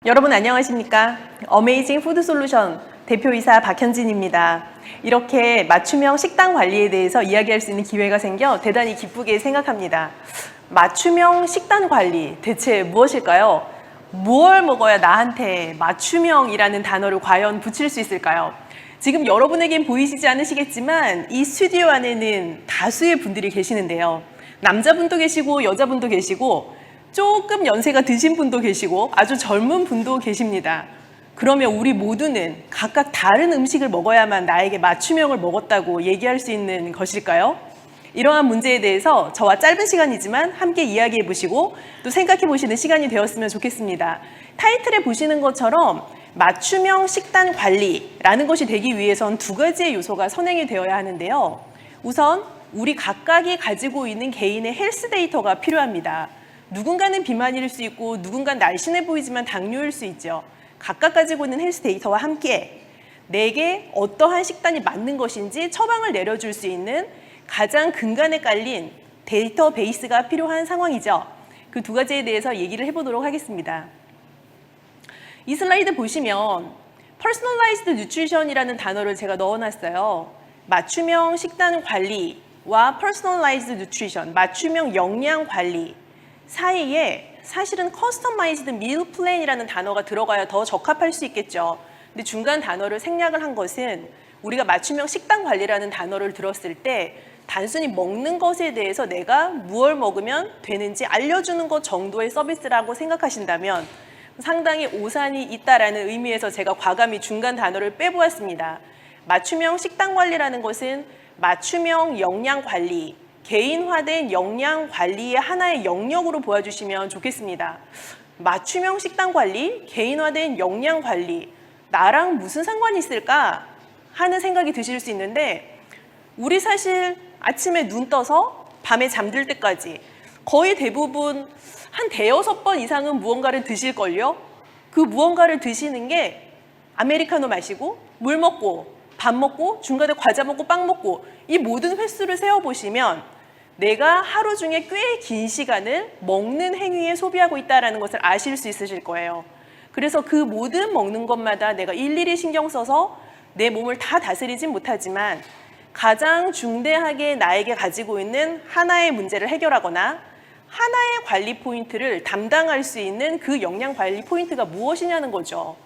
여러분 안녕하십니까? 어메이징 푸드 솔루션 대표이사 박현진입니다. 이렇게 맞춤형 식단 관리에 대해서 이야기할 수 있는 기회가 생겨 대단히 기쁘게 생각합니다. 맞춤형 식단 관리 대체 무엇일까요? 무얼 먹어야 나한테 맞춤형이라는 단어를 과연 붙일 수 있을까요? 지금 여러분에겐 보이시지 않으시겠지만 이 스튜디오 안에는 다수의 분들이 계시는데요. 남자분도 계시고 여자분도 계시고 조금 연세가 드신 분도 계시고 아주 젊은 분도 계십니다. 그러면 우리 모두는 각각 다른 음식을 먹어야만 나에게 맞춤형을 먹었다고 얘기할 수 있는 것일까요? 이러한 문제에 대해서 저와 짧은 시간이지만 함께 이야기해 보시고 또 생각해 보시는 시간이 되었으면 좋겠습니다. 타이틀에 보시는 것처럼 맞춤형 식단 관리라는 것이 되기 위해선 두 가지의 요소가 선행이 되어야 하는데요. 우선 우리 각각이 가지고 있는 개인의 헬스 데이터가 필요합니다. 누군가는 비만일 수 있고 누군가는 날씬해 보이지만 당뇨일 수 있죠. 각각 가지고 있는 헬스 데이터와 함께 내게 어떠한 식단이 맞는 것인지 처방을 내려줄 수 있는 가장 근간에 깔린 데이터베이스가 필요한 상황이죠. 그 두 가지에 대해서 얘기를 해보도록 하겠습니다. 이 슬라이드 보시면 Personalized Nutrition이라는 단어를 제가 넣어놨어요. 맞춤형 식단 관리와 Personalized Nutrition, 맞춤형 영양 관리 사이에 사실은 Customized Meal Plan이라는 단어가 들어가야 더 적합할 수 있겠죠. 근데 중간 단어를 생략을 한 것은 우리가 맞춤형 식단 관리라는 단어를 들었을 때 단순히 먹는 것에 대해서 내가 무엇을 먹으면 되는지 알려주는 것 정도의 서비스라고 생각하신다면 상당히 오산이 있다라는 의미에서 제가 과감히 중간 단어를 빼보았습니다. 맞춤형 식단 관리라는 것은 맞춤형 영양 관리, 개인화된 영양 관리의 하나의 영역으로 보여주시면 좋겠습니다. 맞춤형 식단 관리, 개인화된 영양 관리, 나랑 무슨 상관이 있을까 하는 생각이 드실 수 있는데 우리 사실 아침에 눈 떠서 밤에 잠들 때까지 거의 대부분 한 대여섯 번 이상은 무언가를 드실걸요? 그 무언가를 드시는 게 아메리카노 마시고 물 먹고 밥 먹고 중간에 과자 먹고 빵 먹고 이 모든 횟수를 세어보시면 내가 하루 중에 꽤 긴 시간을 먹는 행위에 소비하고 있다는 것을 아실 수 있으실 거예요. 그래서 그 모든 먹는 것마다 내가 일일이 신경 써서 내 몸을 다 다스리진 못하지만 가장 중대하게 나에게 가지고 있는 하나의 문제를 해결하거나 하나의 관리 포인트를 담당할 수 있는 그 영양 관리 포인트가 무엇이냐는 거죠.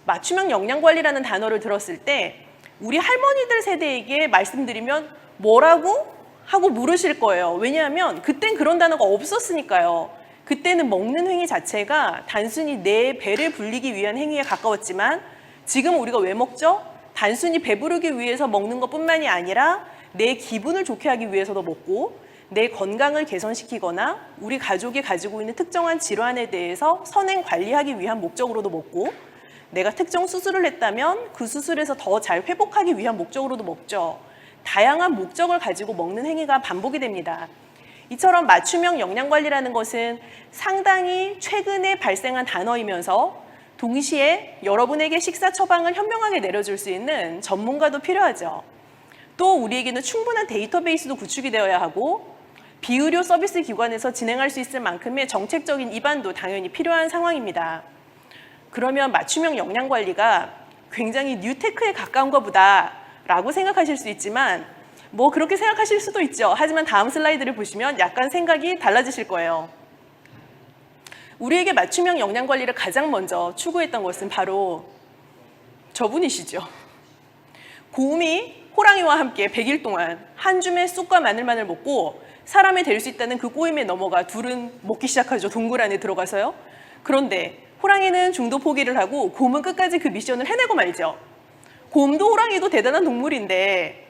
맞춤형 영양 관리라는 단어를 들었을 때 우리 할머니들 세대에게 말씀드리면 뭐라고? 하고 물으실 거예요. 왜냐하면 그땐 그런 단어가 없었으니까요. 그때는 먹는 행위 자체가 단순히 내 배를 불리기 위한 행위에 가까웠지만 지금 우리가 왜 먹죠? 단순히 배부르기 위해서 먹는 것뿐만이 아니라 내 기분을 좋게 하기 위해서도 먹고 내 건강을 개선시키거나 우리 가족이 가지고 있는 특정한 질환에 대해서 선행 관리하기 위한 목적으로도 먹고 내가 특정 수술을 했다면 그 수술에서 더 잘 회복하기 위한 목적으로도 먹죠. 다양한 목적을 가지고 먹는 행위가 반복이 됩니다. 이처럼 맞춤형 영양관리라는 것은 상당히 최근에 발생한 단어이면서 동시에 여러분에게 식사 처방을 현명하게 내려줄 수 있는 전문가도 필요하죠. 또 우리에게는 충분한 데이터베이스도 구축이 되어야 하고 비의료 서비스 기관에서 진행할 수 있을 만큼의 정책적인 입안도 당연히 필요한 상황입니다. 그러면 맞춤형 영양관리가 굉장히 뉴테크에 가까운가 보다 라고 생각하실 수 있지만 뭐 그렇게 생각하실 수도 있죠. 하지만 다음 슬라이드를 보시면 약간 생각이 달라지실 거예요. 우리에게 맞춤형 영양관리를 가장 먼저 추구했던 것은 바로 저분이시죠. 곰이 호랑이와 함께 100일 동안 한 줌의 쑥과 마늘만을 먹고 사람이 될 수 있다는 그 꼬임에 넘어가 둘은 먹기 시작하죠. 동굴 안에 들어가서요. 그런데 호랑이는 중도 포기를 하고 곰은 끝까지 그 미션을 해내고 말죠. 곰도 호랑이도 대단한 동물인데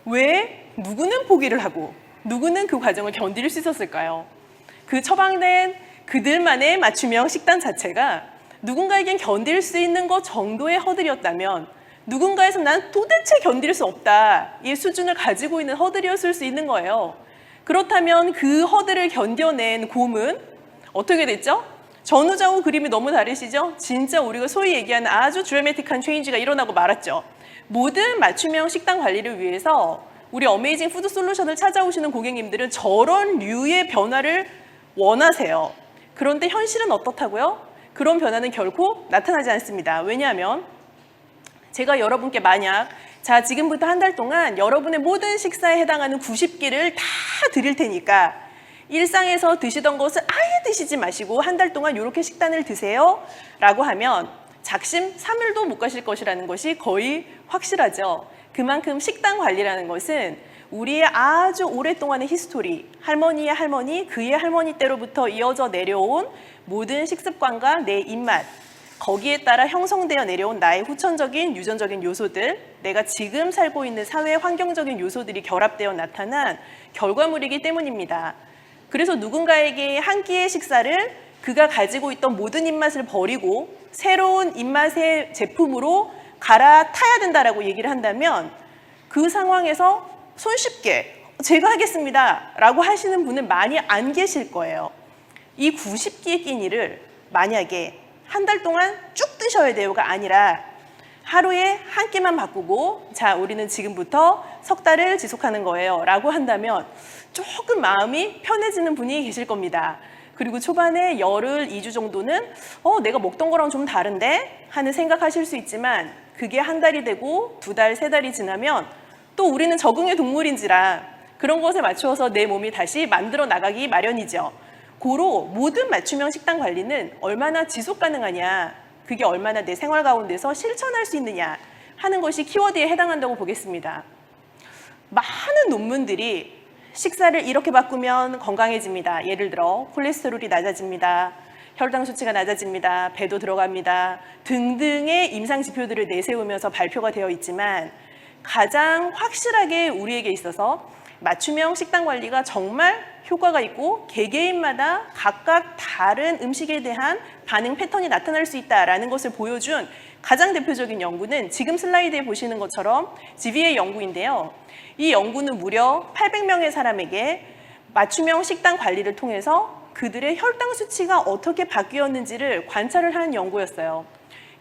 왜 누구는 포기를 하고 누구는 그 과정을 견딜 수 있었을까요? 그 처방된 그들만의 맞춤형 식단 자체가 누군가에겐 견딜 수 있는 것 정도의 허들이었다면 누군가에서 난 도대체 견딜 수 없다 이 수준을 가지고 있는 허들이었을 수 있는 거예요. 그렇다면 그 허들을 견뎌낸 곰은 어떻게 됐죠? 전후좌우 그림이 너무 다르시죠? 진짜 우리가 소위 얘기하는 아주 드라마틱한 체인지가 일어나고 말았죠. 모든 맞춤형 식단 관리를 위해서 우리 어메이징 푸드 솔루션을 찾아오시는 고객님들은 저런 류의 변화를 원하세요. 그런데 현실은 어떻다고요? 그런 변화는 결코 나타나지 않습니다. 왜냐하면 제가 여러분께 만약 자 지금부터 한 달 동안 여러분의 모든 식사에 해당하는 90끼를 다 드릴 테니까 일상에서 드시던 것을 아예 드시지 마시고 한 달 동안 이렇게 식단을 드세요 라고 하면 작심 3일도 못 가실 것이라는 것이 거의 확실하죠. 그만큼 식단 관리라는 것은 우리의 아주 오랫동안의 히스토리, 할머니의 할머니, 그의 할머니 때로부터 이어져 내려온 모든 식습관과 내 입맛, 거기에 따라 형성되어 내려온 나의 후천적인 유전적인 요소들, 내가 지금 살고 있는 사회 환경적인 요소들이 결합되어 나타난 결과물이기 때문입니다. 그래서 누군가에게 한 끼의 식사를 그가 가지고 있던 모든 입맛을 버리고 새로운 입맛의 제품으로 갈아타야 된다라고 얘기를 한다면 그 상황에서 손쉽게 제가 하겠습니다 라고 하시는 분은 많이 안 계실 거예요. 이 90끼의 끼니를 만약에 한 달 동안 쭉 드셔야 돼요가 아니라 하루에 한 끼만 바꾸고 자 우리는 지금부터 석 달을 지속하는 거예요 라고 한다면 조금 마음이 편해지는 분이 계실 겁니다. 그리고 초반에 열흘, 2주 정도는 내가 먹던 거랑 좀 다른데 하는 생각하실 수 있지만 그게 한 달이 되고 2달, 3달이 지나면 또 우리는 적응의 동물인지라 그런 것에 맞추어서 내 몸이 다시 만들어 나가기 마련이죠. 고로 모든 맞춤형 식단 관리는 얼마나 지속 가능하냐, 그게 얼마나 내 생활 가운데서 실천할 수 있느냐 하는 것이 키워드에 해당한다고 보겠습니다. 많은 논문들이 식사를 이렇게 바꾸면 건강해집니다. 예를 들어 콜레스테롤이 낮아집니다. 혈당 수치가 낮아집니다. 배도 들어갑니다. 등등의 임상 지표들을 내세우면서 발표가 되어 있지만 가장 확실하게 우리에게 있어서 맞춤형 식단 관리가 정말 효과가 있고 개개인마다 각각 다른 음식에 대한 반응 패턴이 나타날 수 있다는 것을 보여준 가장 대표적인 연구는 지금 슬라이드에 보시는 것처럼 GV의 연구인데요. 이 연구는 무려 800명의 사람에게 맞춤형 식단 관리를 통해서 그들의 혈당 수치가 어떻게 바뀌었는지를 관찰을 한 연구였어요.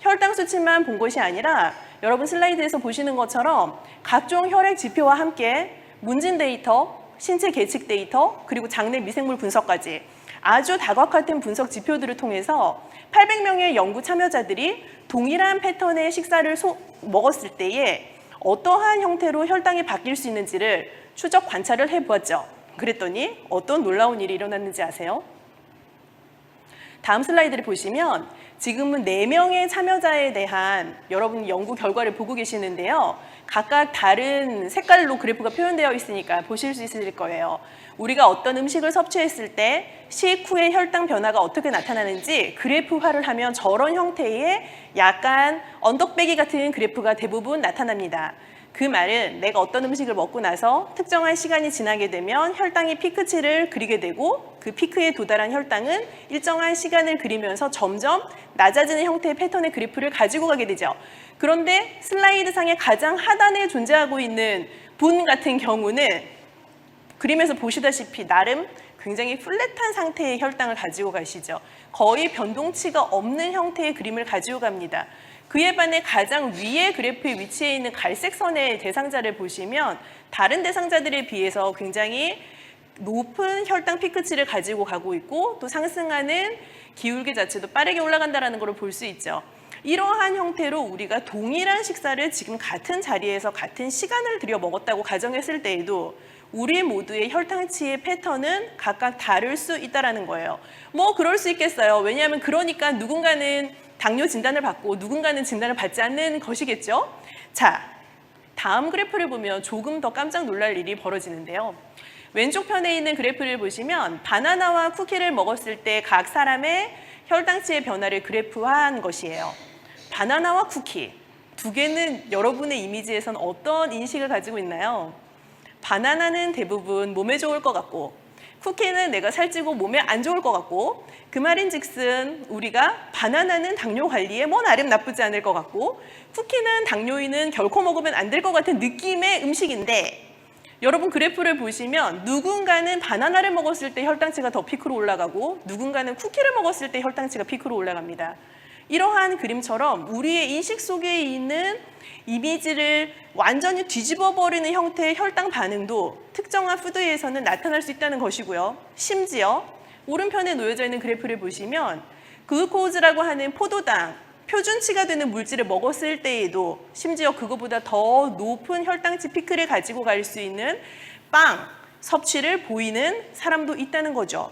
혈당 수치만 본 것이 아니라 여러분 슬라이드에서 보시는 것처럼 각종 혈액 지표와 함께 문진 데이터, 신체 계측 데이터, 그리고 장내 미생물 분석까지 아주 다각화된 분석 지표들을 통해서 800명의 연구 참여자들이 동일한 패턴의 식사를 먹었을 때에 어떠한 형태로 혈당이 바뀔 수 있는지를 추적 관찰을 해보았죠. 그랬더니 어떤 놀라운 일이 일어났는지 아세요? 다음 슬라이드를 보시면 지금은 4명의 참여자에 대한 여러분 연구 결과를 보고 계시는데요. 각각 다른 색깔로 그래프가 표현되어 있으니까 보실 수 있을 거예요. 우리가 어떤 음식을 섭취했을 때 식후의 혈당 변화가 어떻게 나타나는지 그래프화를 하면 저런 형태의 약간 언덕배기 같은 그래프가 대부분 나타납니다. 그 말은 내가 어떤 음식을 먹고 나서 특정한 시간이 지나게 되면 혈당이 피크치를 그리게 되고 그 피크에 도달한 혈당은 일정한 시간을 그리면서 점점 낮아지는 형태의 패턴의 그래프를 가지고 가게 되죠. 그런데 슬라이드상의 가장 하단에 존재하고 있는 분 같은 경우는 그림에서 보시다시피 나름 굉장히 플랫한 상태의 혈당을 가지고 가시죠. 거의 변동치가 없는 형태의 그림을 가지고 갑니다. 그에 반해 가장 위의 그래프의 위치해 있는 갈색 선의 대상자를 보시면 다른 대상자들에 비해서 굉장히 높은 혈당 피크치를 가지고 가고 있고 또 상승하는 기울기 자체도 빠르게 올라간다는 걸 볼 수 있죠. 이러한 형태로 우리가 동일한 식사를 지금 같은 자리에서 같은 시간을 들여 먹었다고 가정했을 때에도 우리 모두의 혈당치의 패턴은 각각 다를 수 있다는 거예요. 뭐 그럴 수 있겠어요. 왜냐하면 그러니까 누군가는 당뇨 진단을 받고 누군가는 진단을 받지 않는 것이겠죠. 자, 다음 그래프를 보면 조금 더 깜짝 놀랄 일이 벌어지는데요. 왼쪽 편에 있는 그래프를 보시면 바나나와 쿠키를 먹었을 때 각 사람의 혈당치의 변화를 그래프화한 것이에요. 바나나와 쿠키, 두 개는 여러분의 이미지에선 어떤 인식을 가지고 있나요? 바나나는 대부분 몸에 좋을 것 같고 쿠키는 내가 살찌고 몸에 안 좋을 것 같고 그 말인즉슨 우리가 바나나는 당뇨 관리에 뭐 나름 나쁘지 않을 것 같고 쿠키는 당뇨인은 결코 먹으면 안 될 것 같은 느낌의 음식인데 여러분 그래프를 보시면 누군가는 바나나를 먹었을 때 혈당치가 더 피크로 올라가고 누군가는 쿠키를 먹었을 때 혈당치가 피크로 올라갑니다. 이러한 그림처럼 우리의 인식 속에 있는 이미지를 완전히 뒤집어 버리는 형태의 혈당 반응도 특정한 푸드에서는 나타날 수 있다는 것이고요. 심지어 오른편에 놓여져 있는 그래프를 보시면 글루코즈라고 하는 포도당, 표준치가 되는 물질을 먹었을 때에도 심지어 그거보다 더 높은 혈당치 피크를 가지고 갈 수 있는 빵 섭취를 보이는 사람도 있다는 거죠.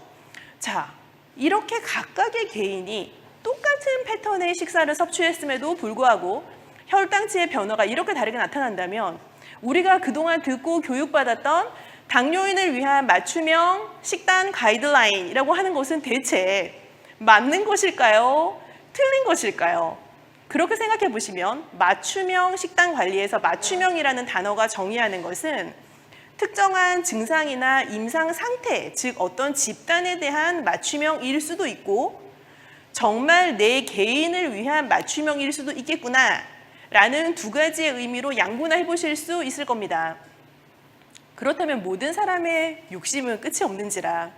자, 이렇게 각각의 개인이 똑같은 패턴의 식사를 섭취했음에도 불구하고 혈당치의 변화가 이렇게 다르게 나타난다면 우리가 그동안 듣고 교육받았던 당뇨인을 위한 맞춤형 식단 가이드라인이라고 하는 것은 대체 맞는 것일까요? 틀린 것일까요? 그렇게 생각해 보시면 맞춤형 식단 관리에서 맞춤형이라는 단어가 정의하는 것은 특정한 증상이나 임상 상태, 즉 어떤 집단에 대한 맞춤형일 수도 있고 정말 내 개인을 위한 맞춤형일 수도 있겠구나 라는 두 가지의 의미로 양분화 해보실 수 있을 겁니다. 그렇다면 모든 사람의 욕심은 끝이 없는지라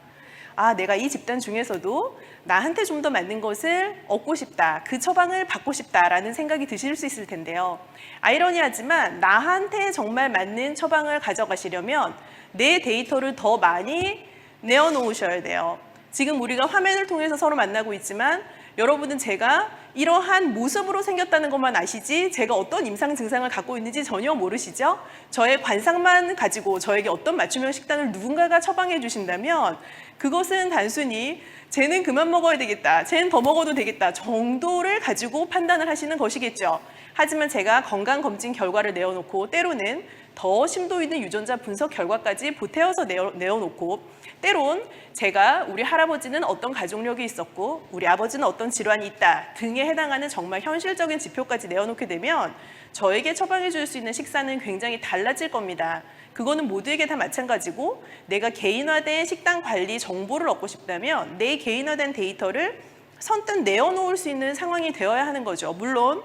내가 이 집단 중에서도 나한테 좀 더 맞는 것을 얻고 싶다, 그 처방을 받고 싶다라는 생각이 드실 수 있을 텐데요. 아이러니하지만 나한테 정말 맞는 처방을 가져가시려면 내 데이터를 더 많이 내어놓으셔야 돼요. 지금 우리가 화면을 통해서 서로 만나고 있지만 여러분은 제가 이러한 모습으로 생겼다는 것만 아시지 제가 어떤 임상 증상을 갖고 있는지 전혀 모르시죠? 저의 관상만 가지고 저에게 어떤 맞춤형 식단을 누군가가 처방해 주신다면 그것은 단순히 쟤는 그만 먹어야 되겠다, 쟤는 더 먹어도 되겠다 정도를 가지고 판단을 하시는 것이겠죠. 하지만 제가 건강검진 결과를 내어놓고 때로는 더 심도 있는 유전자 분석 결과까지 보태어서 내어놓고 때론 제가 우리 할아버지는 어떤 가족력이 있었고 우리 아버지는 어떤 질환이 있다 등에 해당하는 정말 현실적인 지표까지 내어놓게 되면 저에게 처방해 줄 수 있는 식사는 굉장히 달라질 겁니다. 그거는 모두에게 다 마찬가지고 내가 개인화된 식단 관리 정보를 얻고 싶다면 내 개인화된 데이터를 선뜻 내어놓을 수 있는 상황이 되어야 하는 거죠. 물론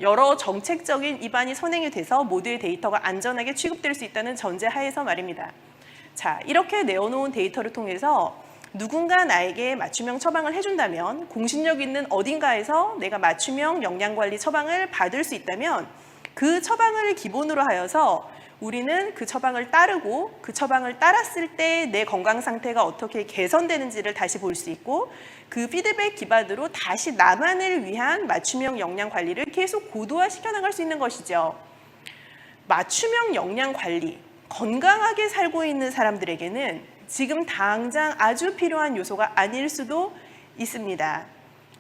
여러 정책적인 입안이 선행이 돼서 모두의 데이터가 안전하게 취급될 수 있다는 전제 하에서 말입니다. 자, 이렇게 내어놓은 데이터를 통해서 누군가 나에게 맞춤형 처방을 해준다면 공신력 있는 어딘가에서 내가 맞춤형 영양관리 처방을 받을 수 있다면 그 처방을 기본으로 하여서 우리는 그 처방을 따르고 그 처방을 따랐을 때 내 건강 상태가 어떻게 개선되는지를 다시 볼 수 있고 그 피드백 기반으로 다시 나만을 위한 맞춤형 영양 관리를 계속 고도화시켜 나갈 수 있는 것이죠. 맞춤형 영양 관리, 건강하게 살고 있는 사람들에게는 지금 당장 아주 필요한 요소가 아닐 수도 있습니다.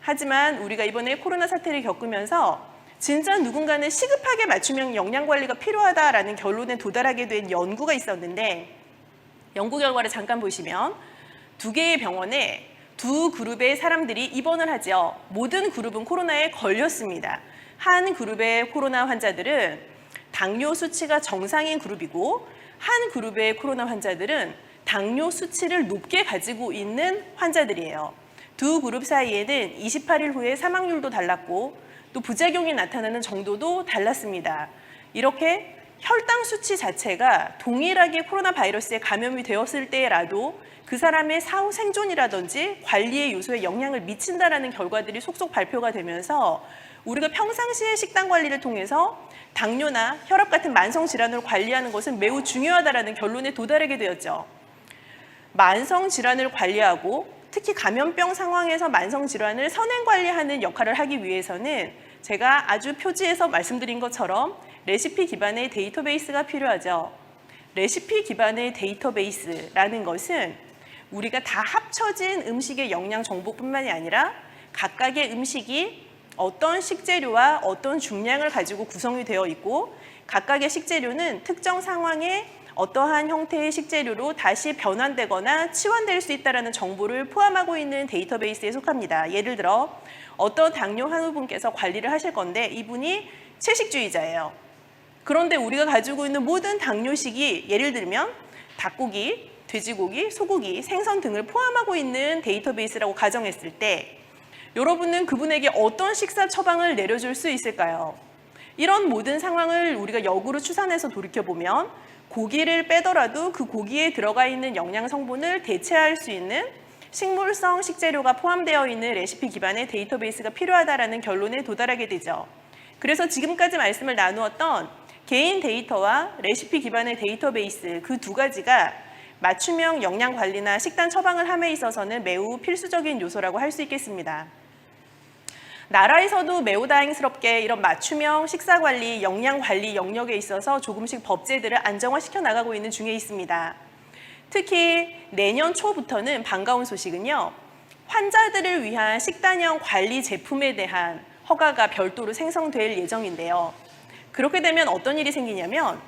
하지만 우리가 이번에 코로나 사태를 겪으면서 진짜 누군가는 시급하게 맞춤형 영양관리가 필요하다라는 결론에 도달하게 된 연구가 있었는데 연구 결과를 잠깐 보시면 두 개의 병원에 두 그룹의 사람들이 입원을 하죠. 모든 그룹은 코로나에 걸렸습니다. 한 그룹의 코로나 환자들은 당뇨 수치가 정상인 그룹이고 한 그룹의 코로나 환자들은 당뇨 수치를 높게 가지고 있는 환자들이에요. 두 그룹 사이에는 28일 후에 사망률도 달랐고 또 부작용이 나타나는 정도도 달랐습니다. 이렇게 혈당 수치 자체가 동일하게 코로나 바이러스에 감염이 되었을 때라도 그 사람의 사후 생존이라든지 관리의 요소에 영향을 미친다라는 결과들이 속속 발표가 되면서 우리가 평상시에 식단 관리를 통해서 당뇨나 혈압 같은 만성 질환을 관리하는 것은 매우 중요하다라는 결론에 도달하게 되었죠. 만성 질환을 관리하고 특히 감염병 상황에서 만성 질환을 선행 관리하는 역할을 하기 위해서는 제가 아주 표지에서 말씀드린 것처럼 레시피 기반의 데이터베이스가 필요하죠. 레시피 기반의 데이터베이스라는 것은 우리가 다 합쳐진 음식의 영양 정보뿐만이 아니라 각각의 음식이 어떤 식재료와 어떤 중량을 가지고 구성이 되어 있고 각각의 식재료는 특정 상황에 어떠한 형태의 식재료로 다시 변환되거나 치환될 수 있다는 정보를 포함하고 있는 데이터베이스에 속합니다. 예를 들어 어떤 당뇨 환우분께서 관리를 하실 건데 이분이 채식주의자예요. 그런데 우리가 가지고 있는 모든 당뇨식이 예를 들면 닭고기, 돼지고기, 소고기, 생선 등을 포함하고 있는 데이터베이스라고 가정했을 때 여러분은 그분에게 어떤 식사 처방을 내려줄 수 있을까요? 이런 모든 상황을 우리가 역으로 추산해서 돌이켜보면 고기를 빼더라도 그 고기에 들어가 있는 영양 성분을 대체할 수 있는 식물성 식재료가 포함되어 있는 레시피 기반의 데이터베이스가 필요하다라는 결론에 도달하게 되죠. 그래서 지금까지 말씀을 나누었던 개인 데이터와 레시피 기반의 데이터베이스 그 두 가지가 맞춤형 영양 관리나 식단 처방을 함에 있어서는 매우 필수적인 요소라고 할 수 있겠습니다. 나라에서도 매우 다행스럽게 이런 맞춤형 식사관리, 영양관리 영역에 있어서 조금씩 법제들을 안정화시켜 나가고 있는 중에 있습니다. 특히 내년 초부터는 반가운 소식은요. 환자들을 위한 식단형 관리 제품에 대한 허가가 별도로 생성될 예정인데요. 그렇게 되면 어떤 일이 생기냐면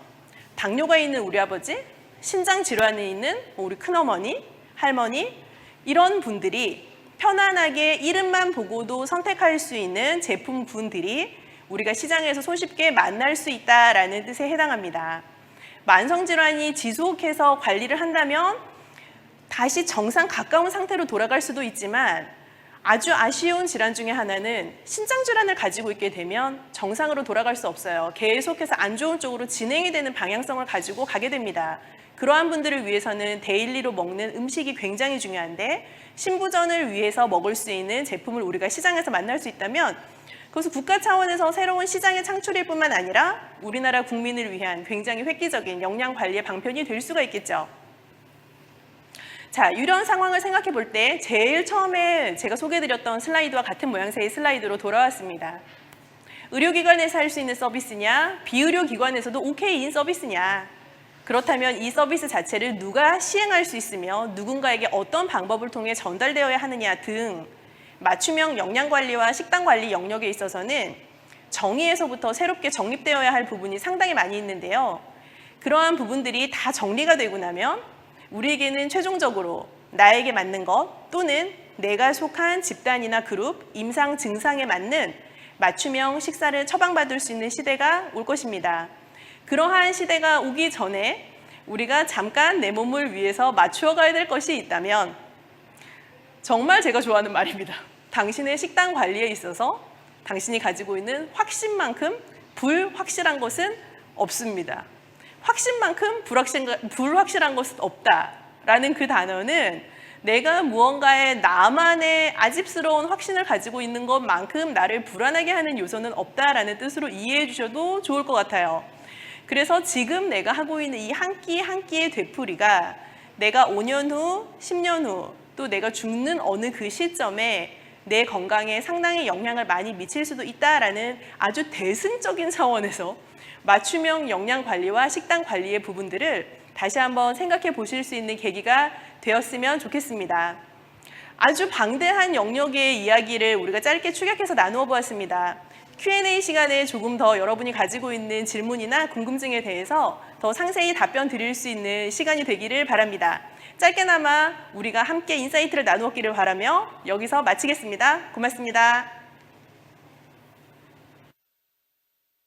당뇨가 있는 우리 아버지, 신장 질환이 있는 우리 큰어머니, 할머니 이런 분들이 편안하게 이름만 보고도 선택할 수 있는 제품군들이 우리가 시장에서 손쉽게 만날 수 있다라는 뜻에 해당합니다. 만성질환이 지속해서 관리를 한다면 다시 정상 가까운 상태로 돌아갈 수도 있지만 아주 아쉬운 질환 중에 하나는 신장질환을 가지고 있게 되면 정상으로 돌아갈 수 없어요. 계속해서 안 좋은 쪽으로 진행이 되는 방향성을 가지고 가게 됩니다. 그러한 분들을 위해서는 데일리로 먹는 음식이 굉장히 중요한데 신부전을 위해서 먹을 수 있는 제품을 우리가 시장에서 만날 수 있다면 그것은 국가 차원에서 새로운 시장의 창출일 뿐만 아니라 우리나라 국민을 위한 굉장히 획기적인 영양관리의 방편이 될 수가 있겠죠. 자, 이런 상황을 생각해 볼 때 제일 처음에 제가 소개해드렸던 슬라이드와 같은 모양새의 슬라이드로 돌아왔습니다. 의료기관에서 할 수 있는 서비스냐, 비의료기관에서도 오케이인 서비스냐, 그렇다면 이 서비스 자체를 누가 시행할 수 있으며 누군가에게 어떤 방법을 통해 전달되어야 하느냐 등 맞춤형 영양관리와 식단관리 영역에 있어서는 정의에서부터 새롭게 정립되어야 할 부분이 상당히 많이 있는데요. 그러한 부분들이 다 정리가 되고 나면 우리에게는 최종적으로 나에게 맞는 것 또는 내가 속한 집단이나 그룹, 임상 증상에 맞는 맞춤형 식사를 처방받을 수 있는 시대가 올 것입니다. 그러한 시대가 오기 전에 우리가 잠깐 내 몸을 위해서 맞추어 가야 될 것이 있다면 정말 제가 좋아하는 말입니다. 당신의 식단 관리에 있어서 당신이 가지고 있는 확신만큼 불확실한 것은 없습니다. 확신만큼 불확실한 것은 없다라는 그 단어는 내가 무언가에 나만의 아집스러운 확신을 가지고 있는 것만큼 나를 불안하게 하는 요소는 없다라는 뜻으로 이해해 주셔도 좋을 것 같아요. 그래서 지금 내가 하고 있는 이 한 끼 한 끼의 되풀이가 내가 5년 후, 10년 후, 또 내가 죽는 어느 그 시점에 내 건강에 상당히 영향을 많이 미칠 수도 있다라는 아주 대승적인 차원에서 맞춤형 영양관리와 식단관리의 부분들을 다시 한번 생각해 보실 수 있는 계기가 되었으면 좋겠습니다. 아주 방대한 영역의 이야기를 우리가 짧게 축약해서 나누어 보았습니다. Q&A 시간에 조금 더 여러분이 가지고 있는 질문이나 궁금증에 대해서 더 상세히 답변 드릴 수 있는 시간이 되기를 바랍니다. 짧게나마 우리가 함께 인사이트를 나누었기를 바라며 여기서 마치겠습니다. 고맙습니다.